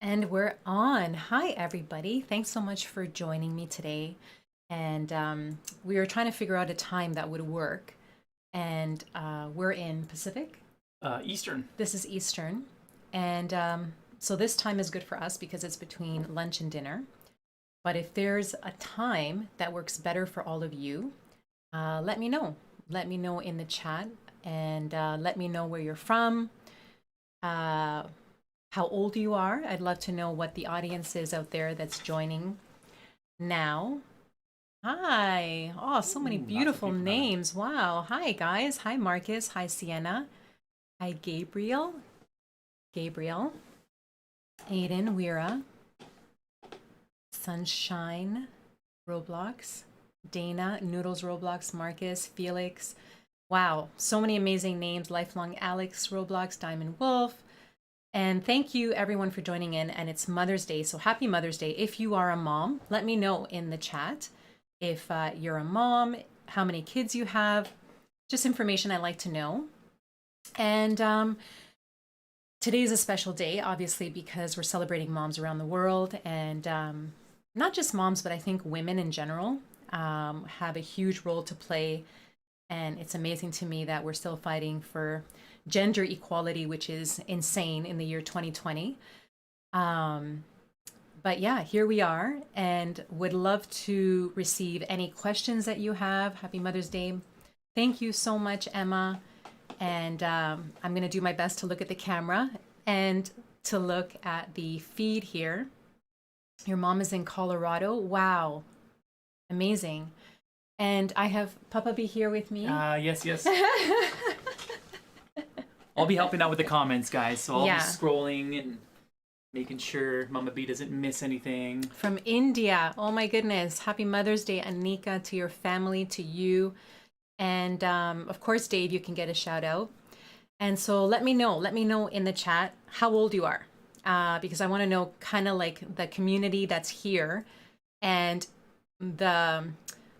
And we're on. Hi, everybody. Thanks so much for joining me today. And we were trying to figure out a time that would work. And we're in Pacific. Eastern. This is Eastern. And so this time is good for us because it's between lunch and dinner. But if there's a time that works better for all of you, let me know. Let me know in the chat and let me know where you're from. How old you are. I'd love to know what the audience is out there that's joining now. Hi. Oh, so many Ooh, lots of beautiful people coming. names. Wow. Hi, guys. Hi, Marcus. Hi, Sienna. Hi, Gabriel. Gabriel. Aiden, Weira. Sunshine, Roblox. Dana, Noodles, Roblox, Marcus, Felix. Wow. So many amazing names. Lifelong Alex, Roblox, Diamond Wolf. And thank you everyone for joining in. And it's Mother's Day. So happy Mother's Day. If you are a mom, let me know in the chat if you're a mom, how many kids you have, just information I like to know. And today is a special day, obviously, because we're celebrating moms around the world. And not just moms, but I think women in general have a huge role to play. And it's amazing to me that we're still fighting for gender equality, which is insane in the year 2020. But yeah, here we are and would love to receive any questions that you have. Happy Mother's Day. Thank you so much, Emma. And I'm going to do my best to look at the camera and to look at the feed here. Your mom is in Colorado. Wow. Amazing. And I have Papa B here with me. Yes, yes. I'll be helping out with the comments, guys. So I'll Yeah. be scrolling and making sure Mama B doesn't miss anything. From India. Oh my goodness. Happy Mother's Day, Anika, to your family, to you. And of course, Dave, you can get a shout out. And so let me know in the chat how old you are. Because I want to know kind of like the community that's here and the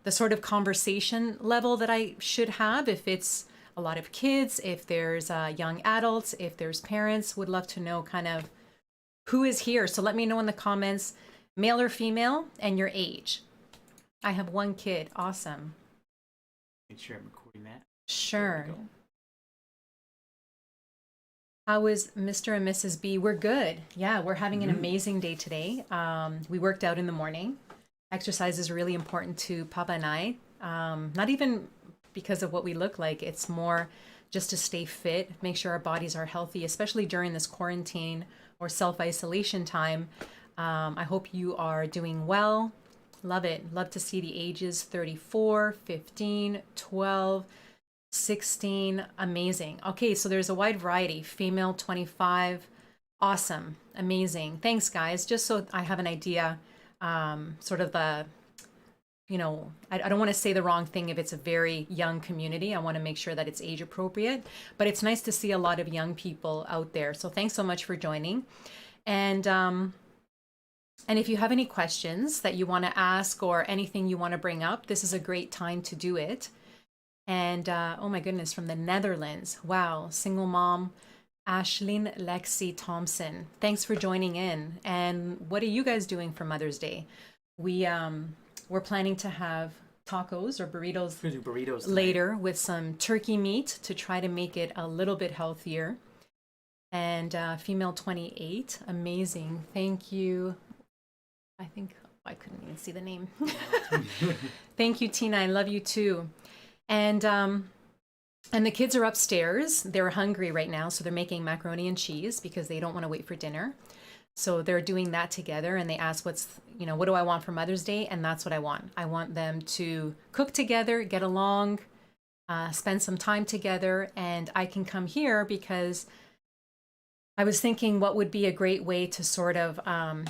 sort of conversation level that I should have. If it's a lot of kids, if there's young adults, if there's parents, would love to know kind of who is here. So let me know in the comments, male or female, and your age. I have one kid. Awesome. Make sure I'm recording that. Sure. There we go. How is Mr. and Mrs. B? We're good. Yeah, we're having an amazing day today. We worked out in the morning. Exercise is really important to Papa and I. Not even because of what we look like. It's more just to stay fit, make sure our bodies are healthy, especially during this quarantine or self-isolation time. I hope you are doing well. Love it. Love to see the ages 34, 15, 12, 16. Amazing. Okay, so there's a wide variety. Female 25. Awesome. Amazing. Thanks, guys. Just so I have an idea, sort of the, I don't want to say the wrong thing if it's a very young community. I want to make sure that it's age appropriate, but it's nice to see a lot of young people out there. So thanks so much for joining. And if you have any questions that you want to ask or anything you want to bring up, this is a great time to do it. And oh my goodness, from the Netherlands. Wow, single mom, Ashleen Lexi Thompson. Thanks for joining in. And what are you guys doing for Mother's Day? We're planning to have tacos or burritos We're gonna do burritos tonight. later with some turkey meat to try to make it a little bit healthier. And female 28, amazing. Thank you. I think I couldn't even see the name. Thank you, Tina. I love you too. And the kids are upstairs. They're hungry right now, so they're making macaroni and cheese because they don't want to wait for dinner. So they're doing that together, and they ask what do I want for Mother's Day? And that's what I want. I want them to cook together, get along, spend some time together, and I can come here because I was thinking what would be a great way to sort of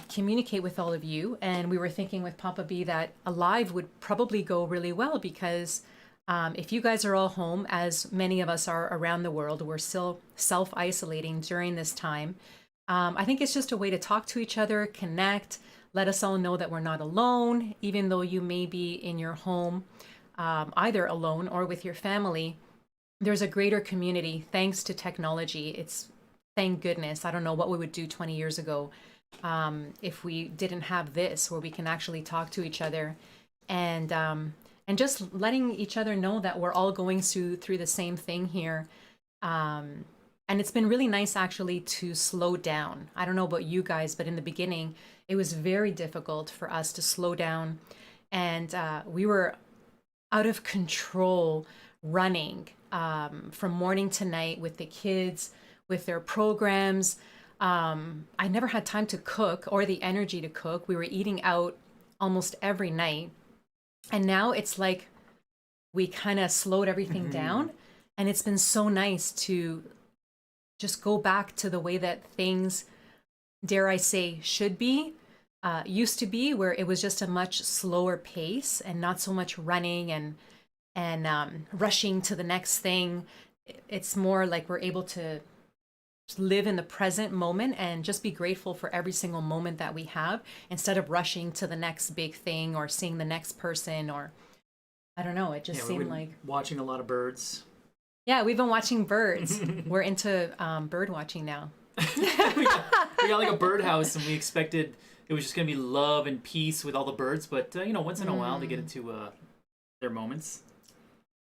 communicate with all of you. And we were thinking with Papa B that a live would probably go really well because if you guys are all home, as many of us are around the world, we're still self-isolating during this time. I think it's just a way to talk to each other, connect, let us all know that we're not alone, even though you may be in your home, either alone or with your family. There's a greater community thanks to technology. It's thank goodness. I don't know what we would do 20 years ago if we didn't have this, where we can actually talk to each other, and just letting each other know that we're all going through the same thing here. And it's been really nice actually to slow down. I don't know about you guys, but in the beginning, it was very difficult for us to slow down. And we were out of control running from morning to night with the kids, with their programs. I never had time to cook or the energy to cook. We were eating out almost every night. And now it's like we kind of slowed everything down. And it's been so nice to just go back to the way that things, dare I say, should be, used to be, where it was just a much slower pace and not so much running and rushing to the next thing. It's more like we're able to live in the present moment and just be grateful for every single moment that we have, instead of rushing to the next big thing or seeing the next person, or I don't know. It just Yeah, we've seemed been like, watching a lot of birds. yeah, we've been watching birds. We're into bird watching now. We got like a birdhouse, and we expected it was just gonna be love and peace with all the birds, but once in a while they get into their moments.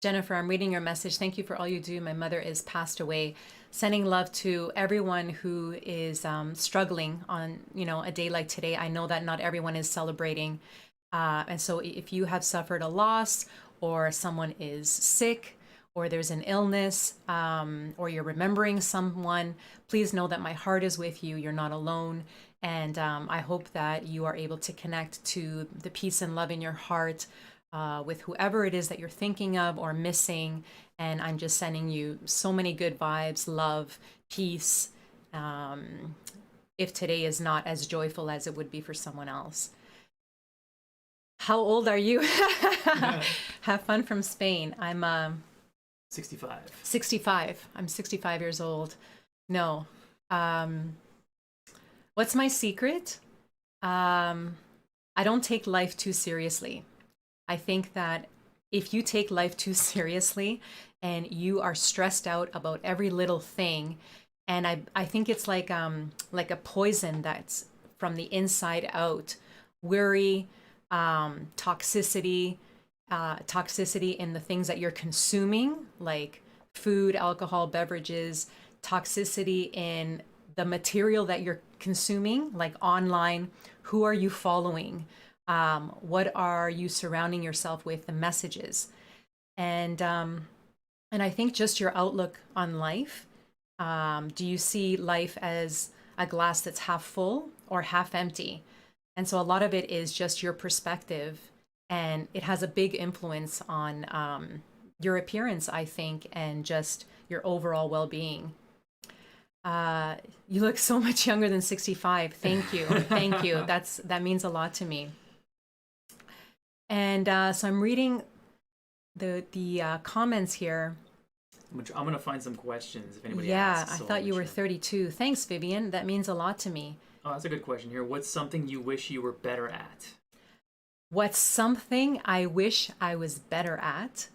Jennifer, I'm reading your message. Thank you for all you do. My mother is passed away. Sending love to everyone who is struggling on, a day like today. I know that not everyone is celebrating. And so if you have suffered a loss, or someone is sick, or there's an illness, or you're remembering someone, please know that my heart is with you. You're not alone. And I hope that you are able to connect to the peace and love in your heart with whoever it is that you're thinking of or missing. And I'm just sending you so many good vibes, love, peace, if today is not as joyful as it would be for someone else. How old are you? Have fun from Spain. I'm 65. 65. I'm 65 years old. No. What's my secret? I don't take life too seriously. I think that if you take life too seriously and you are stressed out about every little thing, and I think it's like a poison that's from the inside out. Worry, toxicity, toxicity in the things that you're consuming, like food, alcohol, beverages, toxicity in the material that you're consuming, like online. Who are you following? What are you surrounding yourself with? The messages, and I think just your outlook on life. Do you see life as a glass that's half full or half empty? And so a lot of it is just your perspective, and it has a big influence on your appearance, I think, and just your overall well-being. You look so much younger than 65. Thank you. Thank you. That means a lot to me. And so I'm reading the comments here. I'm gonna find some questions if anybody Yeah, asks. I so thought I'll you were make sure. 32. Thanks, Vivian. That means a lot to me. Oh, that's a good question here. What's something you wish you were better at? What's something I wish I was better at?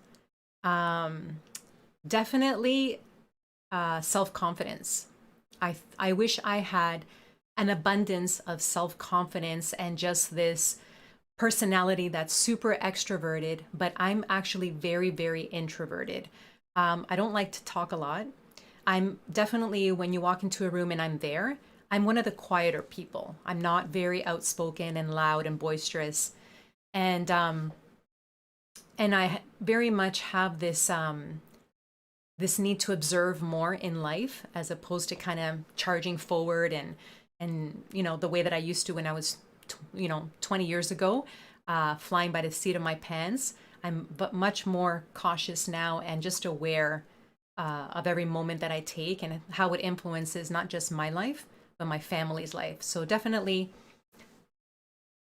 Definitely self-confidence. I wish I had an abundance of self-confidence and just this personality that's super extroverted, but I'm actually very, very introverted. I don't like to talk a lot. I'm definitely, when you walk into a room and I'm there, I'm one of the quieter people. I'm not very outspoken and loud and boisterous. And I very much have this need to observe more in life, as opposed to kind of charging forward and the way that I used to when I was 20 years ago, flying by the seat of my pants. I'm but much more cautious now and just aware of every moment that I take and how it influences not just my life, but my family's life. So definitely,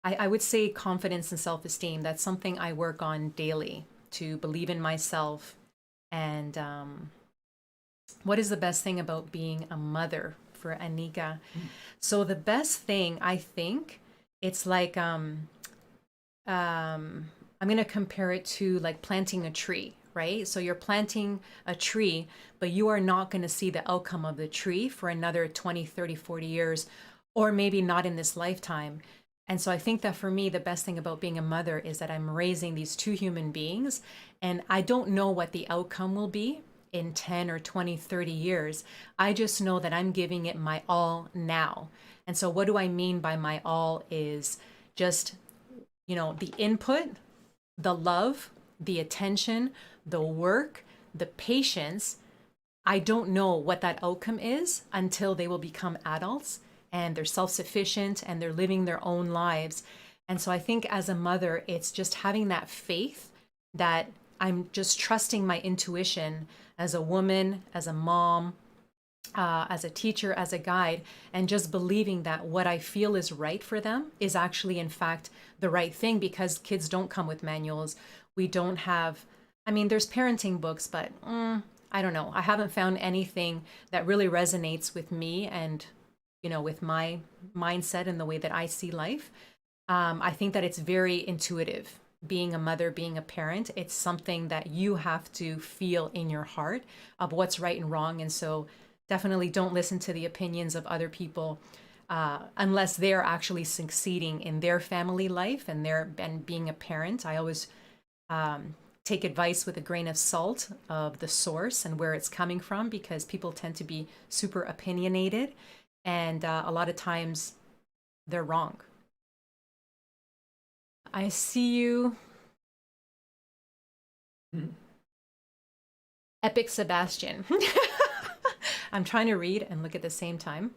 I would say confidence and self-esteem. That's something I work on daily, to believe in myself. And what is the best thing about being a mother, for Anika? So the best thing, I think, it's like I'm going to compare it to like planting a tree, right? So you're planting a tree, but you are not going to see the outcome of the tree for another 20, 30, 40 years. or maybe not in this lifetime. And so I think that for me, the best thing about being a mother is that I'm raising these two human beings, and I don't know what the outcome will be in 10 or 20, 30 years. I just know that I'm giving it my all now. And so what do I mean by my all is just, the input, the love, the attention, the work, the patience. I don't know what that outcome is until they will become adults and they're self-sufficient and they're living their own lives. And so I think as a mother, it's just having that faith that I'm just trusting my intuition as a woman, as a mom, as a teacher, as a guide, and just believing that what I feel is right for them is actually, in fact, the right thing, because kids don't come with manuals. We don't have, there's parenting books, but I don't know. I haven't found anything that really resonates with me and, with my mindset and the way that I see life. I think that it's very intuitive. Being a mother, being a parent, it's something that you have to feel in your heart of what's right and wrong. And so definitely don't listen to the opinions of other people unless they're actually succeeding in their family life and being a parent. I always take advice with a grain of salt of the source and where it's coming from, because people tend to be super opinionated, and a lot of times they're wrong. I see you. Epic Sebastian. I'm trying to read and look at the same time.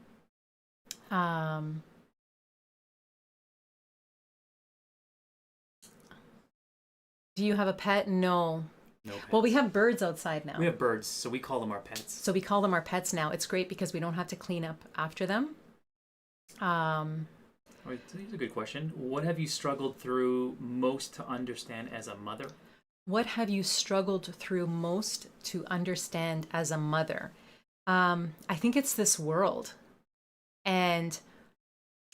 Do you have a pet? No. No pets. Well, we have birds outside now. We have birds, so we call them our pets. So we call them our pets now. It's great because we don't have to clean up after them. Wait, here's a good question. What have you struggled through most to understand as a mother? What have you struggled through most to understand as a mother? I think it's this world, and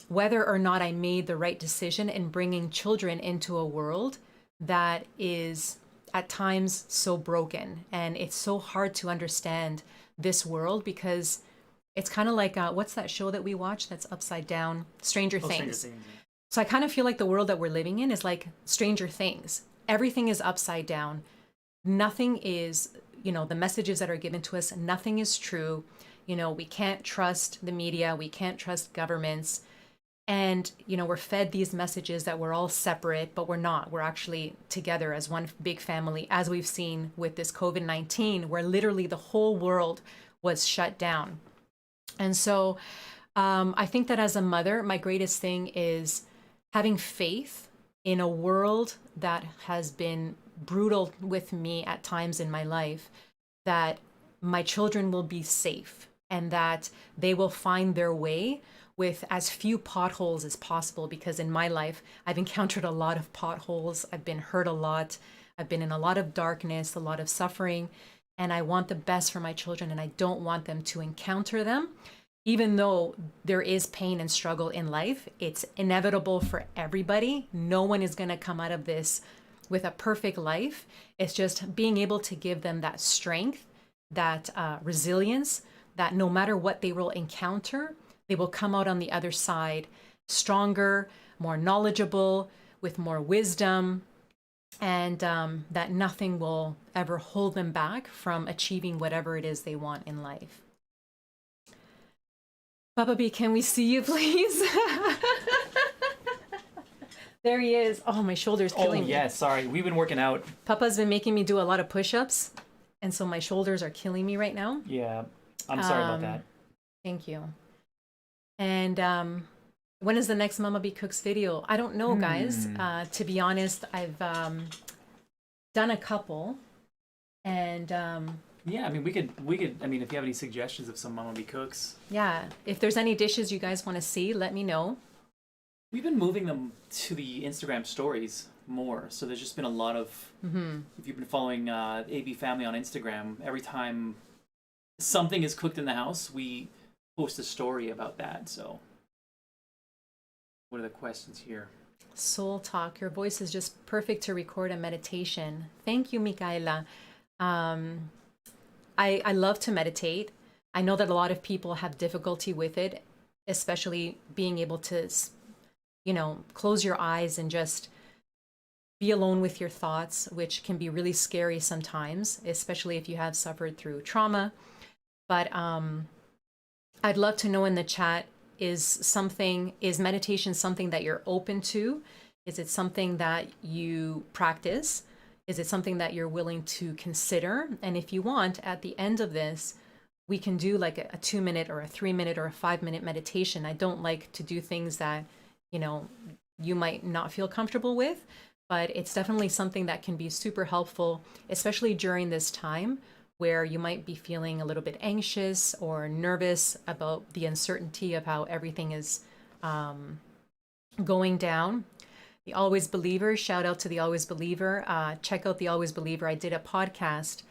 whether or not I made the right decision in bringing children into a world that is at times so broken. And it's so hard to understand this world because it's kind of like, what's that show that we watch that's upside down? Stranger Things. Stranger Things. So I kind of feel like the world that we're living in is like Stranger Things. Everything is upside down. Nothing is, the messages that are given to us, nothing is true. We can't trust the media. We can't trust governments. And, we're fed these messages that we're all separate, but we're not. We're actually together as one big family, as we've seen with this COVID-19, where literally the whole world was shut down. And so I think that as a mother, my greatest thing is having faith in a world that has been brutal with me at times in my life, that my children will be safe and that they will find their way with as few potholes as possible. Because in my life, I've encountered a lot of potholes. I've been hurt a lot. I've been in a lot of darkness, a lot of suffering, and I want the best for my children, and I don't want them to encounter them. Even though there is pain and struggle in life, it's inevitable for everybody. No one is going to come out of this with a perfect life. It's just being able to give them that strength, that resilience, that no matter what they will encounter, they will come out on the other side stronger, more knowledgeable, with more wisdom, and that nothing will ever hold them back from achieving whatever it is they want in life. Papa B, can we see you, please? There he is. Oh, my shoulder's killing me. Oh, yeah, sorry. We've been working out. Papa's been making me do a lot of push-ups, and so my shoulders are killing me right now. Yeah, I'm sorry about that. Thank you. And when is the next Mama B Cooks video? I don't know, guys. To be honest, I've done a couple, and yeah, we could. If you have any suggestions of some Mama B Cooks. Yeah, if there's any dishes you guys want to see, let me know. We've been moving them to the Instagram stories more, so there's just been a lot of. If you've been following AB Family on Instagram, every time something is cooked in the house, we post a story about that. So, what are the questions here? Soul Talk, your voice is just perfect to record a meditation. Thank you, Micaela. I love to meditate. I know that a lot of people have difficulty with it. especially being able to, close your eyes and just be alone with your thoughts, which can be really scary sometimes, especially if you have suffered through trauma. But I'd love to know in the chat, is meditation something that you're open to? Is it something that you practice? Is it something that you're willing to consider? And if you want, at the end of this, we can do like a 2 minute or a 3 minute or a 5 minute meditation. I don't like to do things that, you might not feel comfortable with, but it's definitely something that can be super helpful, especially during this time where you might be feeling a little bit anxious or nervous about the uncertainty of how everything is going down. The Always Believer, shout out to the Always Believer. Check out the Always Believer. I did a podcast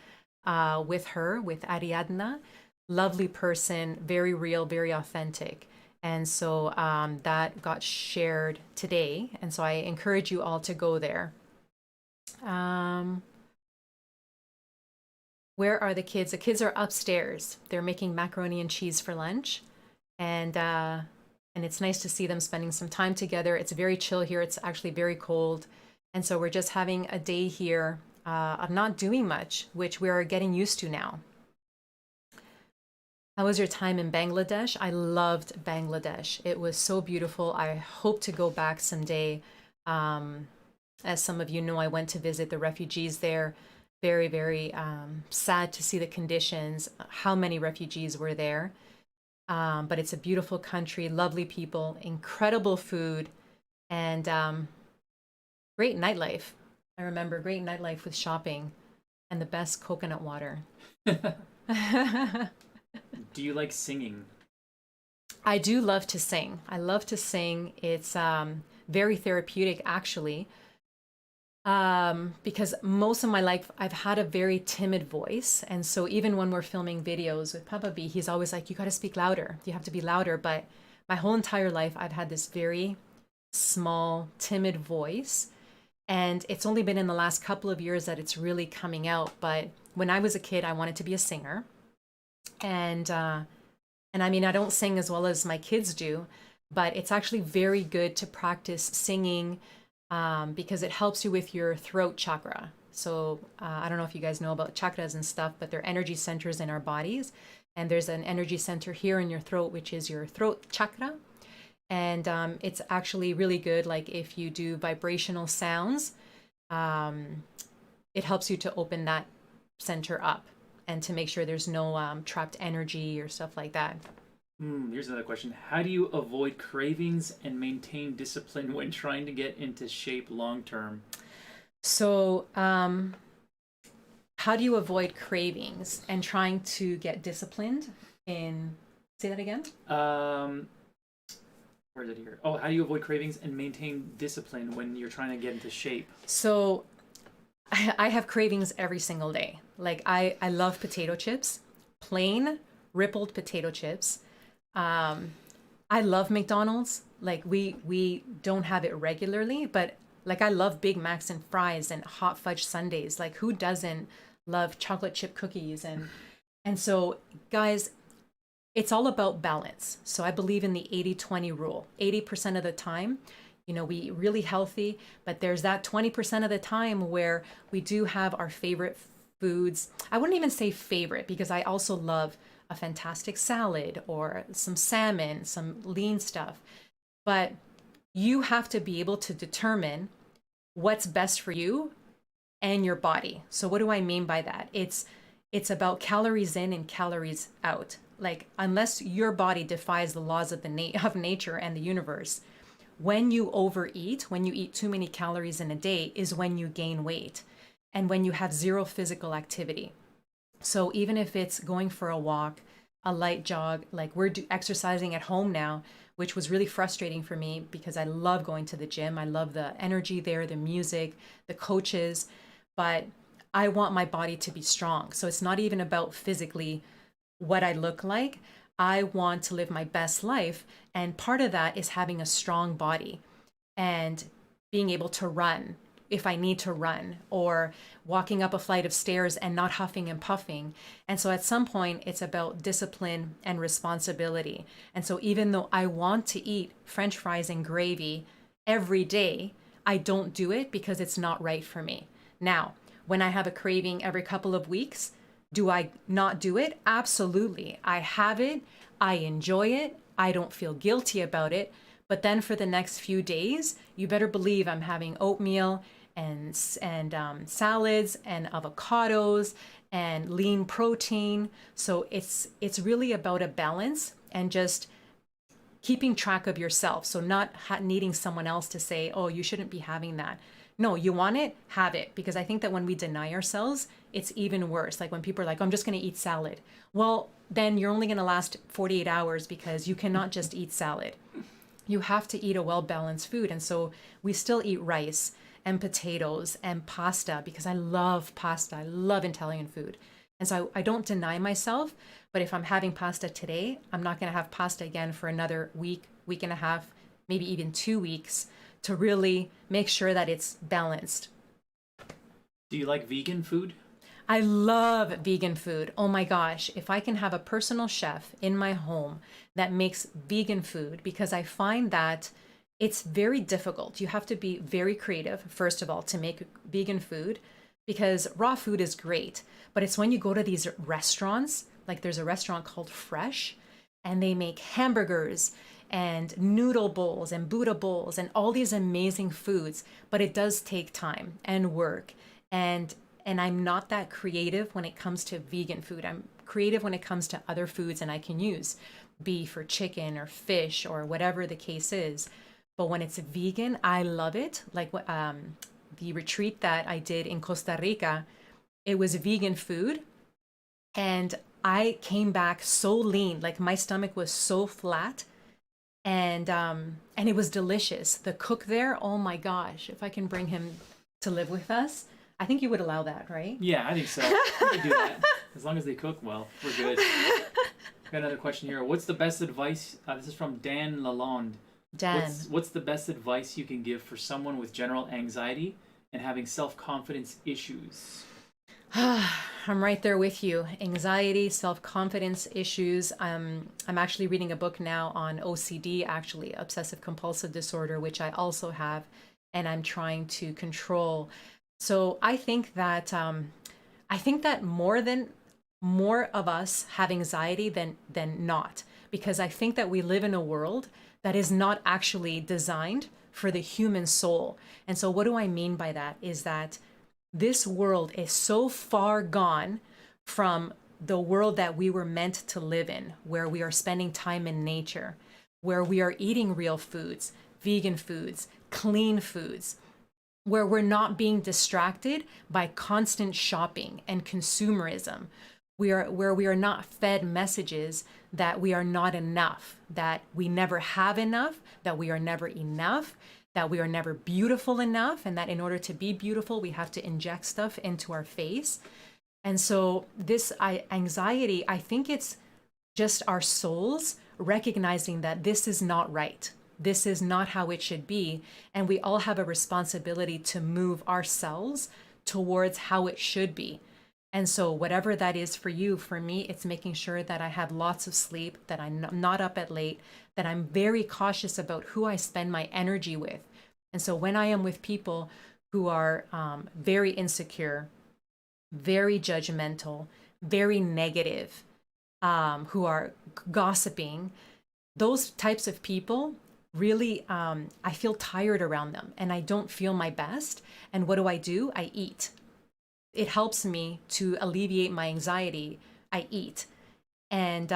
with her, with Ariadna. Lovely person, very real, very authentic. And so that got shared today. And so I encourage you all to go there. Where are the kids? The kids are upstairs. They're making macaroni and cheese for lunch. And it's nice to see them spending some time together. It's very chill here. It's actually very cold. And so we're just having a day here of not doing much, which we're getting used to now. How was your time in Bangladesh? I loved Bangladesh. It was so beautiful. I hope to go back someday. As some of you know, I went to visit the refugees there. Very, very sad to see the conditions, how many refugees were there. But it's a beautiful country, lovely people, incredible food, and great nightlife. I remember great nightlife with shopping and the best coconut water. Do you like singing? I do love to sing. I love to sing. It's very therapeutic, actually, because most of my life I've had a very timid voice. And so even when we're filming videos with Papa B, he's always like, you got to speak louder. You have to be louder. But my whole entire life, I've had this very small, timid voice. And it's only been in the last couple of years that it's really coming out. But when I was a kid, I wanted to be a singer. And I mean, I don't sing as well as my kids do, but it's actually very good to practice singing because it helps you with your throat chakra. So I don't know if you guys know about chakras and stuff, but they're energy centers in our bodies. And there's an energy center here in your throat, which is your throat chakra. And it's actually really good. Like if you do vibrational sounds, it helps you to open that center up and to make sure there's no trapped energy or stuff like that. Here's another question. How do you avoid cravings and maintain discipline when trying to get into shape long term? So, how do you avoid cravings and trying to get disciplined in, say that again? Where is it here? Oh, how do you avoid cravings and maintain discipline when you're trying to get into shape? So, I have cravings every single day. Like I love potato chips, plain rippled potato chips. I love McDonald's. Like we don't have it regularly, but like I love Big Macs and fries and hot fudge sundaes. Like who doesn't love chocolate chip cookies? And so guys, it's all about balance. So I believe in the 80-20 rule. 80% of the time, we eat really healthy, but there's that 20% of the time where we do have our favorite foods. I wouldn't even say favorite because I also love a fantastic salad or some salmon, some lean stuff. But you have to be able to determine what's best for you and your body. So what do I mean by that? It's about calories in and calories out. Like unless your body defies the laws of of nature and the universe, when you overeat, when you eat too many calories in a day is when you gain weight and when you have zero physical activity. So even if it's going for a walk, a light jog, like we're exercising at home now, which was really frustrating for me because I love going to the gym. I love the energy there, the music, the coaches, but I want my body to be strong. So it's not even about physically what I look like. I want to live my best life. And part of that is having a strong body and being able to run. if I need to run, or walking up a flight of stairs and not huffing and puffing. And so at some point, it's about discipline and responsibility. And so even though I want to eat French fries and gravy every day, I don't do it because it's not right for me. Now, when I have a craving every couple of weeks, do I not do it? Absolutely. I have it. I enjoy it. I don't feel guilty about it. But then for the next few days, you better believe I'm having oatmeal and salads and avocados and lean protein. So it's really about a balance and just keeping track of yourself. So not needing someone else to say, oh, you shouldn't be having that. No, you want it, have it. Because I think that when we deny ourselves, it's even worse. Like when people are like, I'm just going to eat salad. Well, then you're only going to last 48 hours because you cannot just eat salad. You have to eat a well-balanced food. And so we still eat rice and potatoes and pasta because I love pasta. I love Italian food. And so I don't deny myself, but if I'm having pasta today, I'm not going to have pasta again for another week, week and a half, maybe even 2 weeks to really make sure that it's balanced. Do you like vegan food? I love vegan food. Oh my gosh, if I can have a personal chef in my home that makes vegan food, because I find that it's very difficult. You have to be very creative, first of all, to make vegan food because raw food is great. But it's when you go to these restaurants, like there's a restaurant called Fresh, and they make hamburgers and noodle bowls and Buddha bowls and all these amazing foods. But it does take time and work. And I'm not that creative when it comes to vegan food. I'm creative when it comes to other foods, and I can use beef or chicken or fish or whatever the case is. But when it's vegan, I love it. Like the retreat that I did in Costa Rica, it was vegan food, and I came back so lean. Like my stomach was so flat, and it was delicious. The cook there, oh my gosh! If I can bring him to live with us. I think you would allow that, right? Yeah, I think so. We can do that. As long as they cook well, we're good. Got another question here. What's the best advice? This is from Dan Lalonde. Dan. What's the best advice you can give for someone with general anxiety and having self-confidence issues? I'm right there with you. Anxiety, self-confidence issues. I'm actually reading a book now on OCD, actually, obsessive compulsive disorder, which I also have, and I'm trying to control. So I think that more of us have anxiety than not, because I think that we live in a world that is not actually designed for the human soul. And so what do I mean by that is that this world is so far gone from the world that we were meant to live in, where we are spending time in nature, where we are eating real foods, vegan foods, clean foods, where we're not being distracted by constant shopping and consumerism, where we are not fed messages that we are not enough, that we never have enough, that we are never enough, that we are never beautiful enough, and that in order to be beautiful, we have to inject stuff into our face. And so this anxiety, I think it's just our souls recognizing that this is not right. This is not how it should be. And we all have a responsibility to move ourselves towards how it should be. And so whatever that is for you, for me, it's making sure that I have lots of sleep, that I'm not up at late, that I'm very cautious about who I spend my energy with. And so when I am with people who are very insecure, very judgmental, very negative, who are gossiping, those types of people, really, I feel tired around them and I don't feel my best. And what do? I eat. It helps me to alleviate my anxiety. I eat. And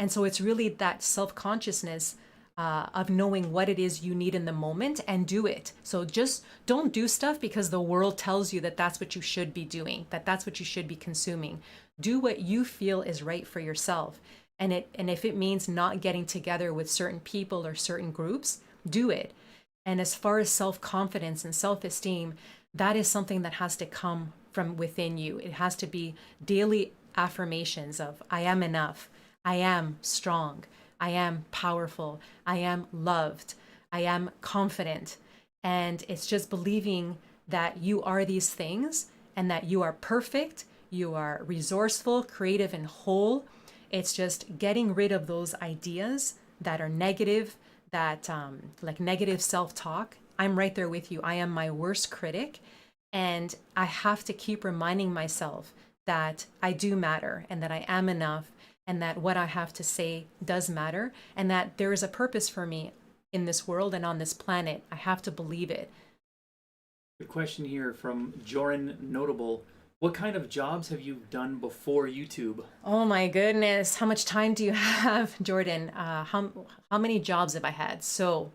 so it's really that self-consciousness of knowing what it is you need in the moment and do it. So just don't do stuff because the world tells you that that's what you should be doing, that that's what you should be consuming. Do what you feel is right for yourself. And if it means not getting together with certain people or certain groups, do it. And as far as self-confidence and self-esteem, that is something that has to come from within you. It has to be daily affirmations of, I am enough, I am strong, I am powerful, I am loved, I am confident. And it's just believing that you are these things and that you are perfect, you are resourceful, creative, and whole. It's just getting rid of those ideas that are negative, that like negative self-talk. I'm right there with you. I am my worst critic. And I have to keep reminding myself that I do matter and that I am enough and that what I have to say does matter and that there is a purpose for me in this world and on this planet. I have to believe it. Good question here from Joran Notable. What kind of jobs have you done before YouTube? Oh my goodness. How much time do you have, Jordan? How many jobs have I had? So,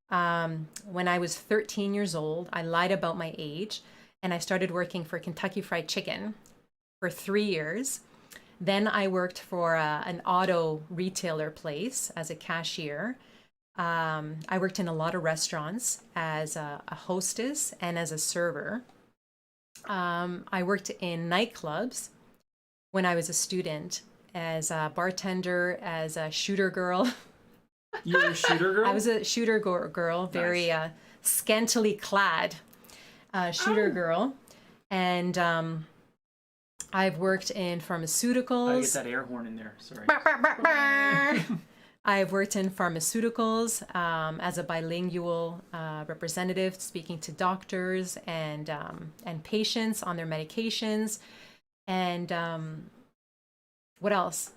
when I was 13 years old, I lied about my age and I started working for Kentucky Fried Chicken for 3 years. Then I worked for an auto retailer place as a cashier. I worked in a lot of restaurants as a hostess and as a server. I worked in nightclubs when I was a student as a bartender, as a shooter girl. You were a shooter girl? I was a shooter girl, very Nice. scantily clad shooter Oh. girl. And I've worked in I get pharmaceuticals. that air horn in there. Sorry. I've worked in pharmaceuticals as a bilingual representative, speaking to doctors and patients on their medications. And what else?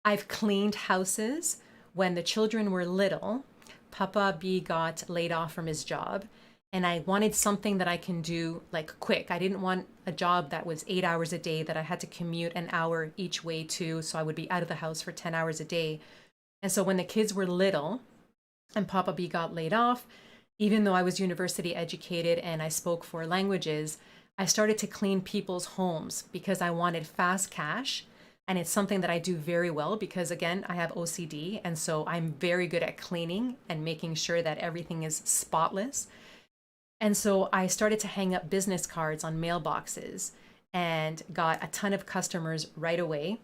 I've cleaned houses when the children were little. Papa B got laid off from his job, and I wanted something that I can do like quick. I didn't want a job that was 8 hours a day that I had to commute an hour each way to, so I would be out of the house for 10 hours a day. And so when the kids were little and Papa B got laid off, even though I was university educated and I spoke 4 languages, I started to clean people's homes because I wanted fast cash. And it's something that I do very well because, again, I have OCD. And so I'm very good at cleaning and making sure that everything is spotless. And so I started to hang up business cards on mailboxes and got a ton of customers right away.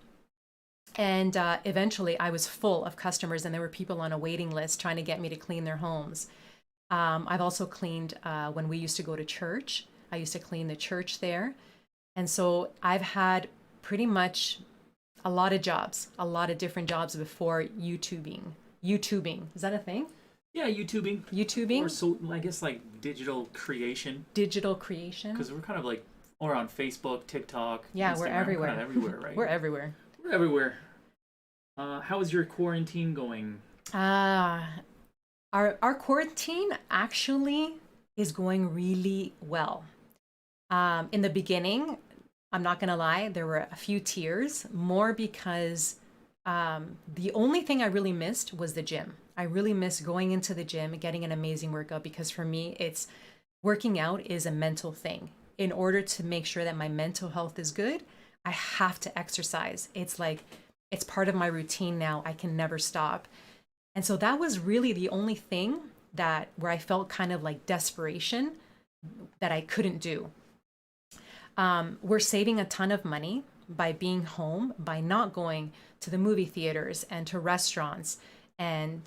And eventually I was full of customers and there were people on a waiting list trying to get me to clean their homes. I've also cleaned when we used to go to church. I used to clean the church there. And so I've had pretty much a lot of jobs, a lot of different jobs before YouTubing. YouTubing, is that a thing? Yeah, YouTubing. YouTubing? Or so I guess like digital creation. Digital creation? Because we're kind of like or on Facebook, TikTok. Yeah, Instagram. we're everywhere. Kind of everywhere, right? We're everywhere. We're everywhere. How is your quarantine going? Our quarantine actually is going really well. In the beginning, I'm not gonna lie, there were a few tears, more because the only thing I really missed was the gym. I really miss going into the gym and getting an amazing workout because for me, it's working out is a mental thing. In order to make sure that my mental health is good, I have to exercise. It's like, it's part of my routine now. I can never stop. And so that was really the only thing that where I felt kind of like desperation that I couldn't do. We're saving a ton of money by being home, by not going to the movie theaters and to restaurants and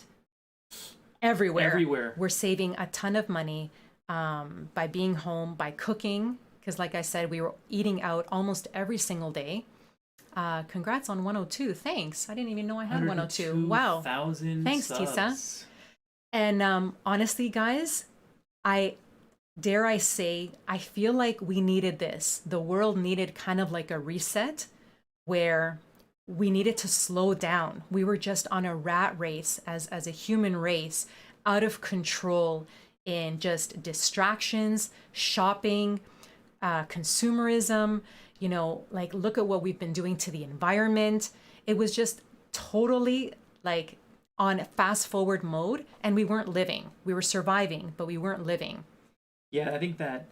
everywhere. Everywhere. We're saving a ton of money by being home, by cooking, because like I said, we were eating out almost every single day. Congrats on 102. Thanks. I didn't even know I had 102. Wow. 102,000 Thanks, subs. Tisa. And honestly, guys, I dare I say, I feel like we needed this. The world needed kind of like a reset where we needed to slow down. We were just on a rat race as a human race, out of control in just distractions, shopping, consumerism, you know, like look at what we've been doing to the environment. It was just totally like on fast forward mode and we weren't living. We were surviving, but we weren't living. Yeah, I think that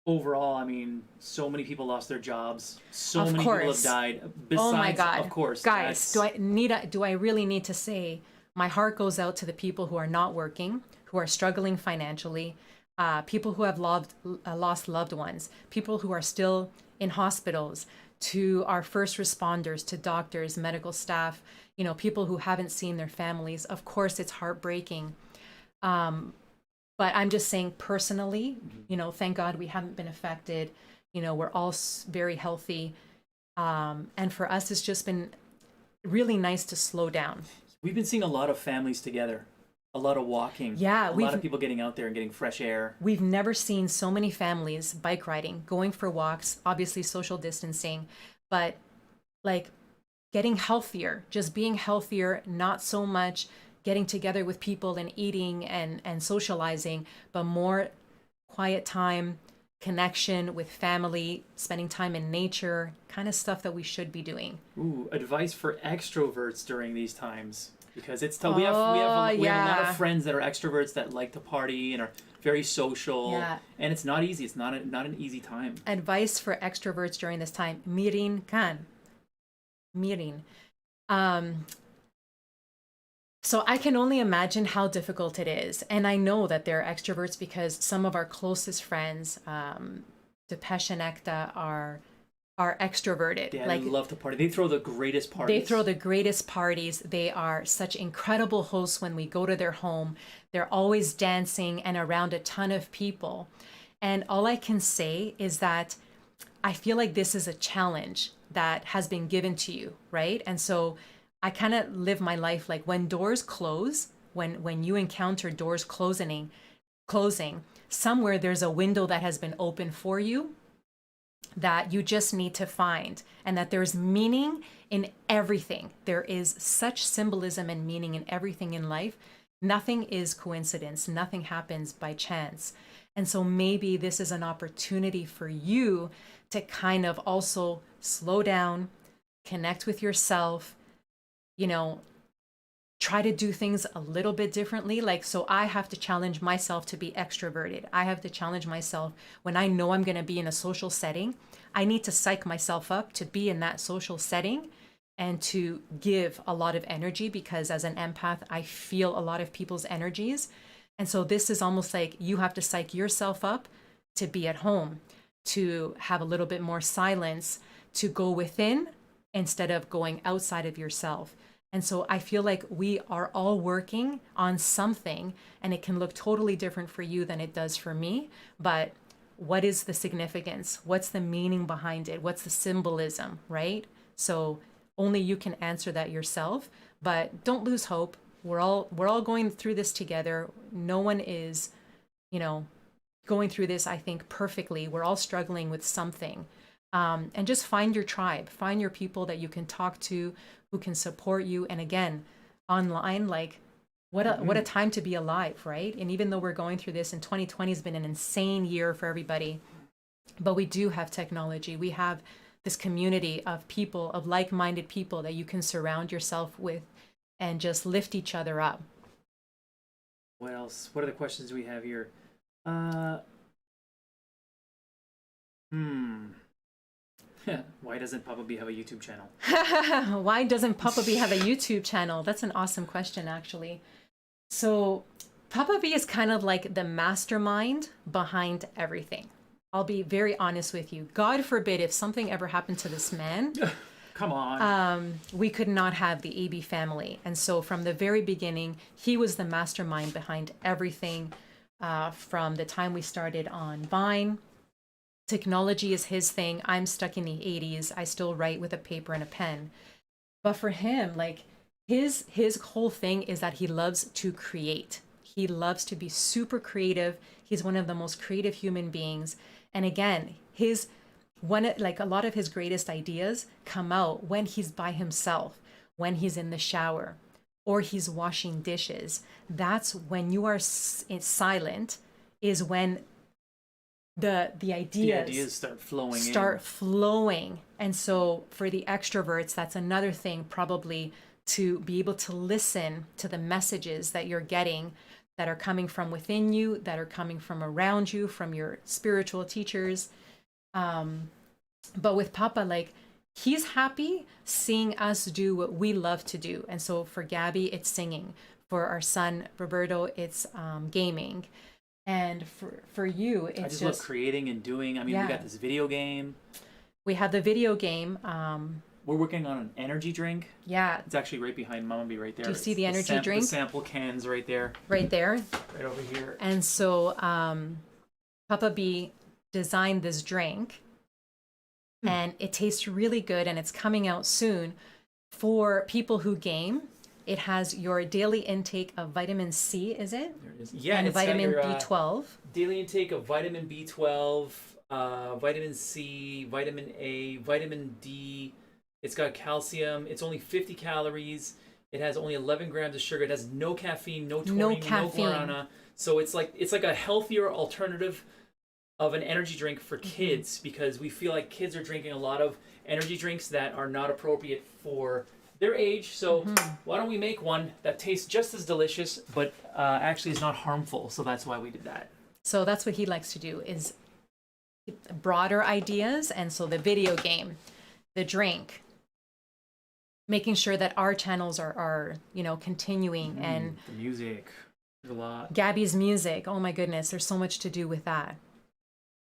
overall, I mean, so many people lost their jobs. So Of many people course. have died. Besides, Oh my God. of course, Guys, that's- do I really need to say my heart goes out to the people who are not working, who are struggling financially, people who have lost loved ones, people who are still in hospitals, to our first responders, to doctors, medical staff, you know, people who haven't seen their families. Of course, it's heartbreaking. But I'm just saying personally, thank God we haven't been affected. We're all very healthy. And for us, it's just been really nice to slow down. We've been seeing a lot of families together, a lot of walking, Yeah, a lot of people getting out there and getting fresh air. we've never seen so many families bike riding, going for walks, obviously social distancing, but like getting healthier, just being healthier, not so much getting together with people and eating and socializing, but more quiet time, connection with family, spending time in nature, kind of stuff that we should be doing. Ooh, advice for extroverts during these times, because it's tough. We have a lot of friends that are extroverts that like to party and are very social, Yeah. and it's not easy. It's not an easy time. Advice for extroverts during this time. Mirin kan. Mirin. Um, so I can only imagine how difficult it is. And I know that they're extroverts because some of our closest friends, Depeche and Ekta, are extroverted. Yeah, Like they love to party. They throw the greatest parties. they throw the greatest parties. They are such incredible hosts when we go to their home. They're always dancing and around a ton of people. And all I can say is that I feel like this is a challenge that has been given to you, right? And so I kind of live my life like when doors close, when you encounter doors closing, somewhere there's a window that has been open for you that you just need to find, and that there's meaning in everything. There is such symbolism and meaning in everything in life. Nothing is coincidence, nothing happens by chance. And so maybe this is an opportunity for you to kind of also slow down, connect with yourself, you know, try to do things a little bit differently. Like, so I have to challenge myself to be extroverted. I have to challenge myself when I know I'm going to be in a social setting. I need to psych myself up to be in that social setting and to give a lot of energy, because as an empath, I feel a lot of people's energies. And so this is almost like you have to psych yourself up to be at home, to have a little bit more silence, to go within instead of going outside of yourself. And so I feel like we are all working on something, and it can look totally different for you than it does for me. But what is the significance? What's the meaning behind it? What's the symbolism, right? So only you can answer that yourself, but don't lose hope. We're all going through this together. No one is, going through this, I think, perfectly. We're all struggling with something. And just find your tribe, find your people that you can talk to, who can support you. And again, online, like what a time to be alive, right? And even though we're going through this, and 2020 has been an insane year for everybody, but we do have technology. We have this community of people, of like-minded people that you can surround yourself with and just lift each other up. What else? What are the questions we have here? Why doesn't Papa B have a YouTube channel? Why doesn't Papa B have a YouTube channel? That's an awesome question, actually. So Papa B is kind of like the mastermind behind everything. I'll be very honest with you. God forbid if something ever happened to this man. Come on. We could not have the AB family. And so from the very beginning, he was the mastermind behind everything. From the time we started on Vine, technology is his thing. I'm stuck in the 80s. I still write with a paper and a pen. But for him, like his whole thing is that he loves to create. He loves to be super creative. He's one of the most creative human beings. And again, a lot of his greatest ideas come out when he's by himself, when he's in the shower, or he's washing dishes. That's when you are silent, is when the ideas start flowing. And so for the extroverts, that's another thing, probably, to be able to listen to the messages that you're getting, that are coming from within you, that are coming from around you, from your spiritual teachers. But with Papa, like, he's happy seeing us do what we love to do. And so for Gabby, it's singing. For our son, Roberto, it's gaming. And for you, it's I just love creating and doing. I mean, we got this video game. We have the video game. we're working on an energy drink. Yeah. It's actually right behind Mama Bee right there. Do you see the energy drink? The sample cans right there. Right there. Right over here. And so Papa Bee designed this drink, and it tastes really good, and it's coming out soon. For people who game, it has your daily intake of vitamin C, is it? There it is. Yeah, and it's got vitamin your, B12. Daily intake of vitamin B12, vitamin C, vitamin A, vitamin D. It's got calcium. It's only 50 calories. It has only 11 grams of sugar. It has no caffeine, no taurine, no guarana. So it's like a healthier alternative of an energy drink for kids, because we feel like kids are drinking a lot of energy drinks that are not appropriate for their age. So why don't we make one that tastes just as delicious, but actually is not harmful? So that's why we did that. So that's what he likes to do, is broader ideas. And so the video game, the drink, making sure that our channels are continuing, and the music. There's a lot. Gabby's music. Oh my goodness, there's so much to do with that.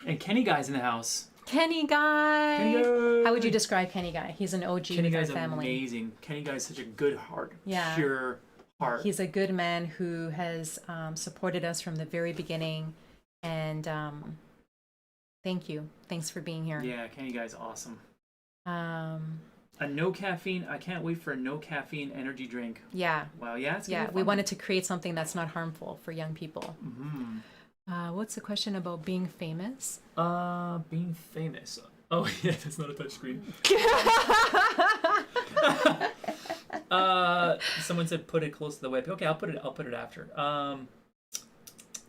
And Kenny Guy's in the house. Kenny Guy. Kenny Guy. How would you describe Kenny Guy? He's an OG Kenny with our Guy's family. amazing. Kenny Guy's such a good heart. Yeah. Pure heart. He's a good man who has supported us from the very beginning. And thank you. Thanks for being here. Yeah, Kenny Guy's awesome. A no caffeine. I can't wait for a no caffeine energy drink. Yeah. Wow. Yeah. It's gonna be We fun. wanted to create something that's not harmful for young people. Mm-hmm. What's the question about being famous? Being famous. Oh yeah, that's not a touch screen. Someone said put it close to the web. Okay, I'll put it after.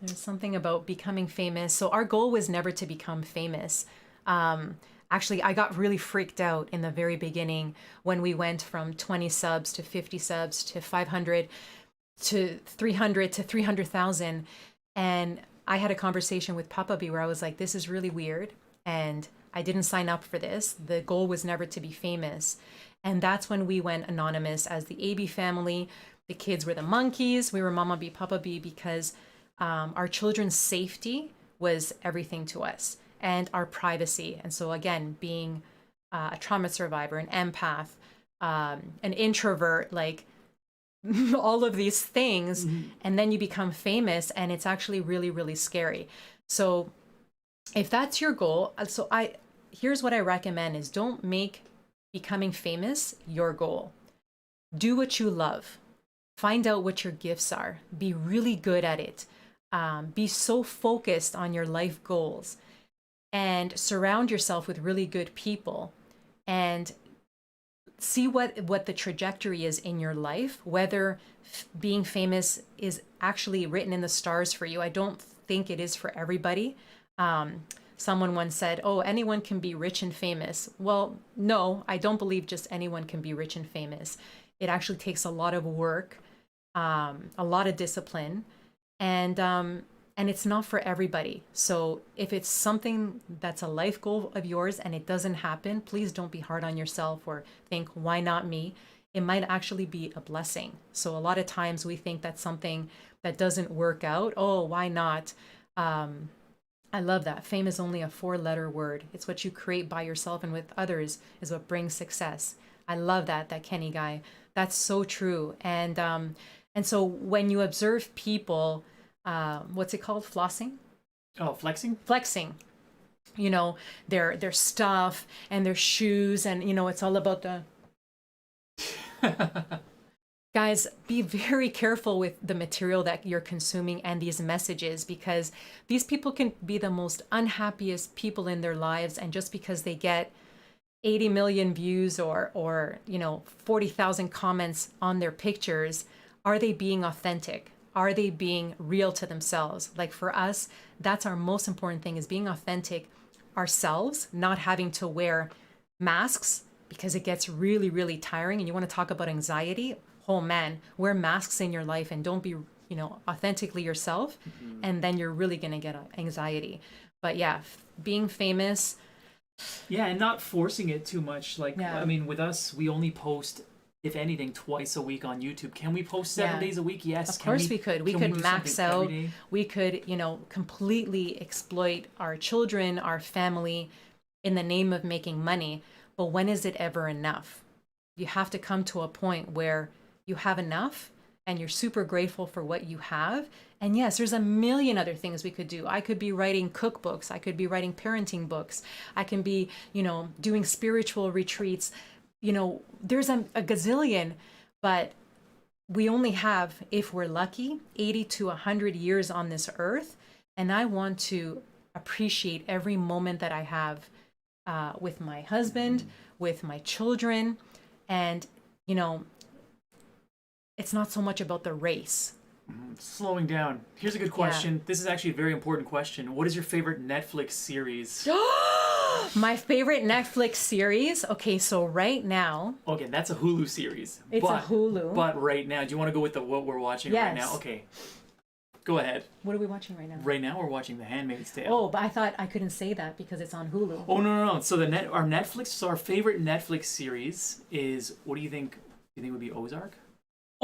There's something about becoming famous. So our goal was never to become famous. Actually, I got really freaked out in the very beginning when we went from 20 subs to 50 subs to 500 to 300 to 300,000. And I had a conversation with Papa Bee where I was like, this is really weird. And I didn't sign up for this. The goal was never to be famous. And that's when we went anonymous as the AB family. The kids were the monkeys. We were Mama Bee, Papa Bee, because our children's safety was everything to us, and our privacy. And so again, being a trauma survivor, an empath, an introvert, like all of these things, and then you become famous, and it's actually really, really scary. So if that's your goal, here's what I recommend is don't make becoming famous your goal. Do what you love. Find out what your gifts are. Be really good at it. Be so focused on your life goals, and surround yourself with really good people, and see what the trajectory is in your life, whether being famous is actually written in the stars for you. I don't think it is for everybody. Someone once said, oh, anyone can be rich and famous. Well, no, I don't believe just anyone can be rich and famous. It actually takes a lot of work, a lot of discipline, and it's not for everybody. So if it's something that's a life goal of yours and it doesn't happen, please don't be hard on yourself or think, why not me? It might actually be a blessing. So a lot of times we think that's something that doesn't work out. Oh, why not? I love that. Fame is only a 4-letter word. It's what you create by yourself and with others is what brings success. I love that Kenny Guy. That's so true. And so when you observe people, what's it called? Flossing? Oh, flexing? Flexing. You know, their stuff and their shoes, and it's all about the Guys, be very careful with the material that you're consuming and these messages, because these people can be the most unhappiest people in their lives, and just because they get 80 million views or 40,000 comments on their pictures, are they being authentic? Are they being real to themselves? Like for us, that's our most important thing, is being authentic ourselves, not having to wear masks, because it gets really, really tiring. And you want to talk about anxiety? Oh man, wear masks in your life and don't be, authentically yourself. And then you're really going to get anxiety. But yeah, being famous. Yeah, and not forcing it too much. Like, Yeah. I mean, with us, we only post, if anything, twice a week on YouTube. Can we post 7 days a week? Yes. Of course we could. We can could do max something out. every day? We could, completely exploit our children, our family in the name of making money. But when is it ever enough? you have to come to a point where you have enough and you're super grateful for what you have. And yes, there's a million other things we could do. I could be writing cookbooks. I could be writing parenting books. I can be, doing spiritual retreats. There's a gazillion, but we only have, if we're lucky, 80 to 100 years on this earth. And I want to appreciate every moment that I have with my husband, with my children. And, it's not so much about the race. Slowing down. Here's a good question. This is actually a very important question. What is your favorite Netflix series? My favorite Netflix series? Okay, so right now... Okay, that's a Hulu series. It's a Hulu. But right now, do you want to go with what we're watching right now? Okay. Go ahead. What are we watching right now? Right now, we're watching The Handmaid's Tale. Oh, but I thought I couldn't say that because it's on Hulu. Oh, no. So our favorite Netflix series is, what do you think? Do you think it would be Ozark?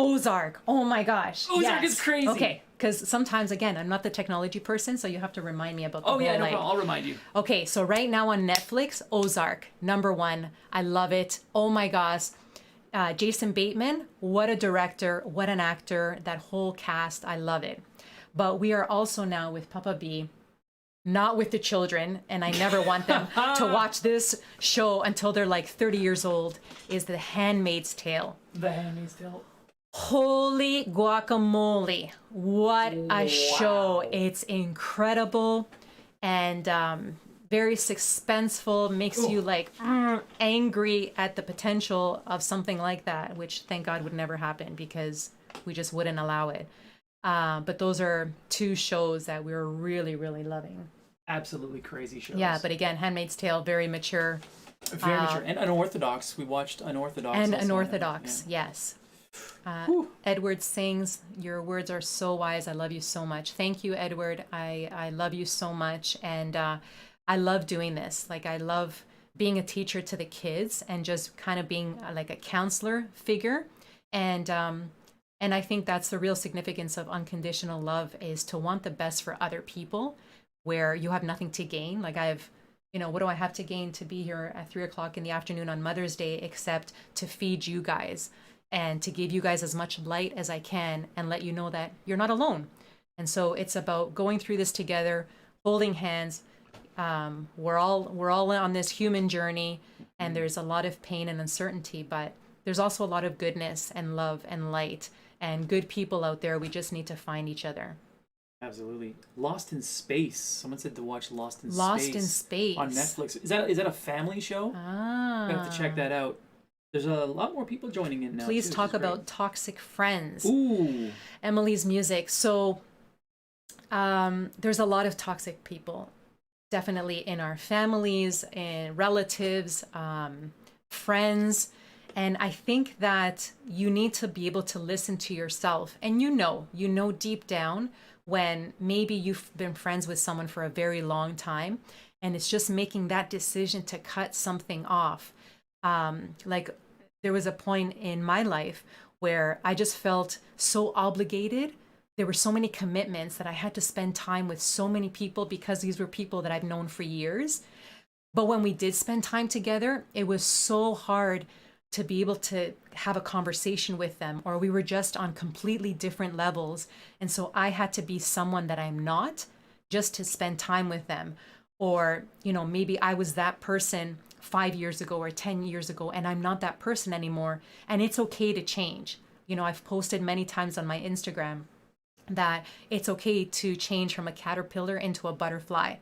Ozark. Oh my gosh. Ozark is crazy. Okay, because sometimes, again, I'm not the technology person, so you have to remind me about the no problem. I'll remind you. Okay, so right now on Netflix, Ozark, #1. I love it. Oh my gosh. Jason Bateman, what a director, what an actor, that whole cast, I love it. But we are also now with Papa B, not with the children, and I never want them to watch this show until they're like 30 years old, is The Handmaid's Tale. The Handmaid's Tale. Holy guacamole. What a show. It's incredible and very suspenseful, makes you like angry at the potential of something like that, which thank God would never happen because we just wouldn't allow it. But those are two shows that we're really, really loving. Absolutely crazy shows. Yeah, but again, Handmaid's Tale, very mature. Very mature. And Unorthodox. We watched Unorthodox. And Unorthodox, yes. Edward sings, your words are so wise. I love you so much. Thank you, Edward. I love you so much. And I love doing this. Like, I love being a teacher to the kids and just kind of being like a counselor figure. And I think that's the real significance of unconditional love, is to want the best for other people where you have nothing to gain. Like, what do I have to gain to be here at 3:00 in the afternoon on Mother's Day except to feed you guys and to give you guys as much light as I can and let you know that you're not alone. And so it's about going through this together, holding hands. We're all on this human journey, and there's a lot of pain and uncertainty, but there's also a lot of goodness and love and light and good people out there. We just need to find each other. Absolutely. Lost in Space. Someone said to watch Lost in Space. Lost in Space. On Netflix. Is that a family show? I have to check that out. There's a lot more people joining in now. Please talk about Toxic Friends. Ooh. Emily's music. So there's a lot of toxic people, definitely in our families and relatives, friends. And I think that you need to be able to listen to yourself. And you know deep down when maybe you've been friends with someone for a very long time, and it's just making that decision to cut something off. Like, there was a point in my life where I just felt so obligated. There were so many commitments that I had to spend time with so many people because these were people that I've known for years. But when we did spend time together, it was so hard to be able to have a conversation with them, or we were just on completely different levels. And so I had to be someone that I'm not just to spend time with them. Or, maybe I was that person 5 years ago or 10 years ago, and I'm not that person anymore. And it's okay to change. I've posted many times on my Instagram that it's okay to change from a caterpillar into a butterfly.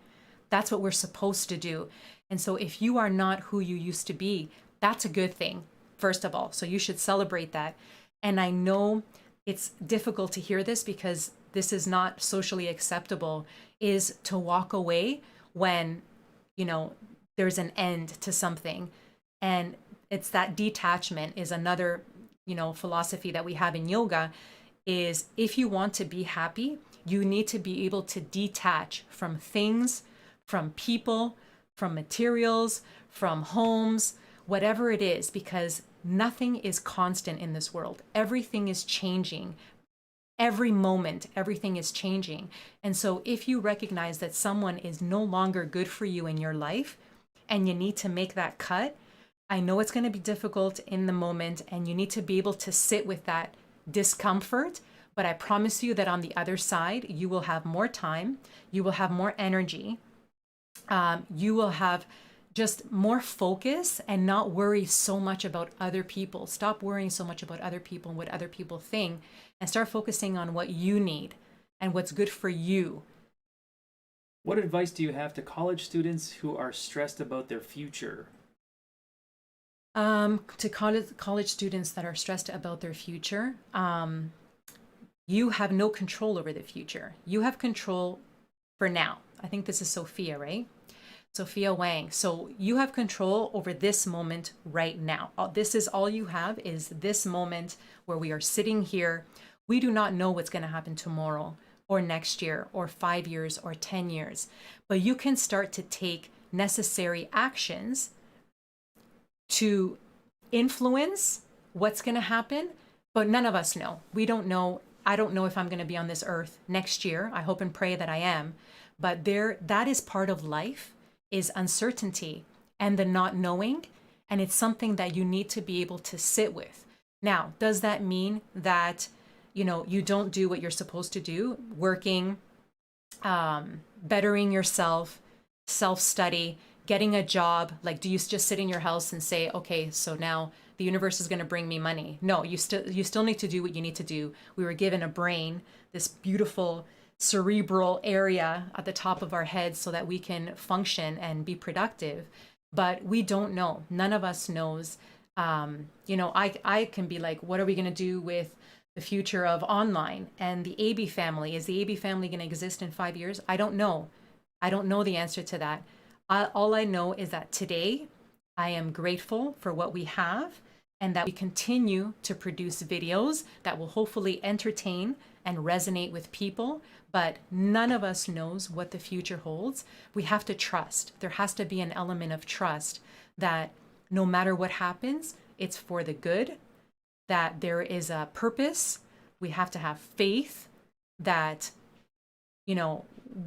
That's what we're supposed to do. And so if you are not who you used to be, that's a good thing, first of all. So you should celebrate that. And I know it's difficult to hear this because this is not socially acceptable, is to walk away when, there's an end to something. And it's that detachment is another, philosophy that we have in yoga, is if you want to be happy, you need to be able to detach from things, from people, from materials, from homes, whatever it is, because nothing is constant in this world. Everything is changing. Every moment, everything is changing. And so if you recognize that someone is no longer good for you in your life and you need to make that cut, I know it's going to be difficult in the moment, and you need to be able to sit with that discomfort. But I promise you that on the other side, you will have more time, you will have more energy, you will have just more focus and not worry so much about other people. Stop worrying so much about other people and what other people think, and start focusing on what you need and what's good for you. What advice do you have to college students who are stressed about their future? To college students that are stressed about their future, you have no control over the future. You have control for now. I think this is Sophia, right? Sophia Wang. So you have control over this moment right now. This is all you have, is this moment where we are sitting here. We do not know what's going to happen tomorrow or next year or 5 years or 10 years, but you can start to take necessary actions to influence what's going to happen, but none of us know. We don't know. I don't know if I'm going to be on this earth next year. I hope and pray that I am. But that is part of life, is uncertainty and the not knowing. And it's something that you need to be able to sit with. Now, does that mean that, you don't do what you're supposed to do? Working, bettering yourself, self-study, getting a job. Like, do you just sit in your house and say, okay, so now the universe is going to bring me money? No, you still need to do what you need to do. We were given a brain, this beautiful cerebral area at the top of our heads, so that we can function and be productive. But we don't know. None of us knows. I can be like, what are we going to do with the future of online and the AB family? Is the AB family going to exist in 5 years? I don't know. I don't know the answer to that. All I know is that today I am grateful for what we have, and that we continue to produce videos that will hopefully entertain and resonate with people. But none of us knows what the future holds. We have to trust. There has to be an element of trust that no matter what happens, it's for the good, that there is a purpose. We have to have faith that,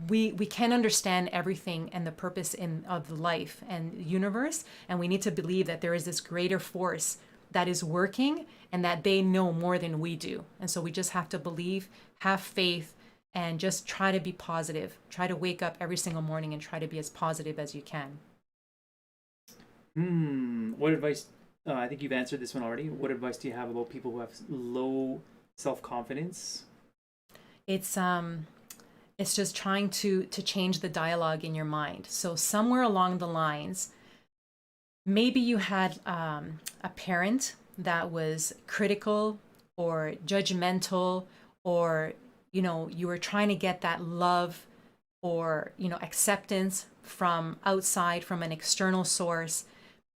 we can understand everything and the purpose of life and universe, and we need to believe that there is this greater force that is working, and that they know more than we do. And so we just have to believe, have faith, and just try to be positive. Try to wake up every single morning and try to be as positive as you can. What advice? I think you've answered this one already. What advice do you have about people who have low self-confidence? It's just trying to change the dialogue in your mind. So somewhere along the lines, maybe you had a parent that was critical or judgmental, or you were trying to get that love or acceptance from outside, from an external source.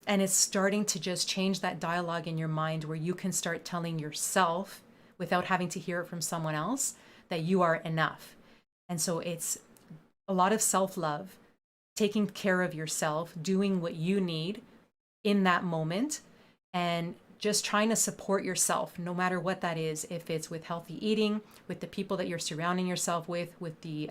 And it's starting to just change that dialogue in your mind, where you can start telling yourself, without having to hear it from someone else, that you are enough. And so it's a lot of self-love, taking care of yourself, doing what you need in that moment, and just trying to support yourself, no matter what that is. If it's with healthy eating, with the people that you're surrounding yourself with the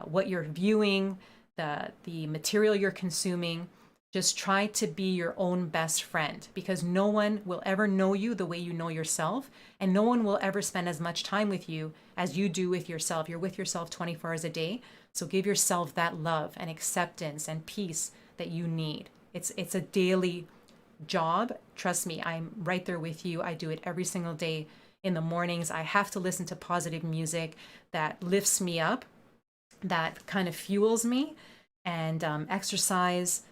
what you're viewing, the material you're consuming. Just try to be your own best friend, because no one will ever know you the way you know yourself, and no one will ever spend as much time with you as you do with yourself. You're with yourself 24 hours a day. So give yourself that love and acceptance and peace that you need. It's a daily job. Trust me, I'm right there with you. I do it every single day. In the mornings, I have to listen to positive music that lifts me up, that kind of fuels me, and exercise,